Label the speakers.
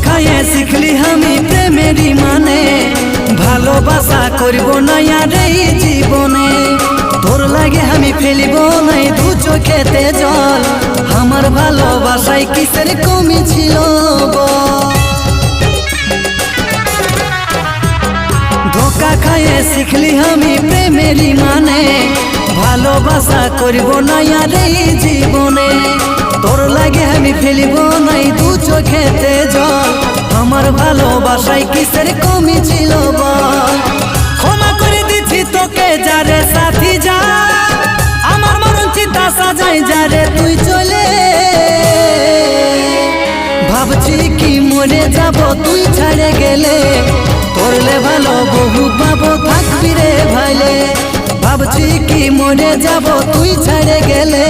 Speaker 1: খাইয়ে শিখলি আমি প্রেমেরই মানে, ভালোবাসা করব না আর এই জীবনে। তোর লাগে আমি ফেলিব নাই দু চোখেতে জল, আমার ভালোবাসায় কিসের কমি ছিল বল। ধোকা খাইয়ে শিখলি আমি প্রেমেরই মানে, ভালোবাসা করব না আর এই জীবনে। তোর লাগে আমি ফেলিব নাই দু চোখেতে জল, আমার ভালোবাসায় কিসের কমি ছিল বল। ক্ষমা করে দিচ্ছি তোকে যারে সাথী যা, আমার মরণ চিন্তা সাজাই যারে তুই চলে। ভাবছি কি মরে যাব তুই ছাড়ে গেলে, তোরলে ভালো বহু পাবো থাকবি রে ভাইলে। ভাবছি কি মরে যাব তুই ছাড়ে গেলে,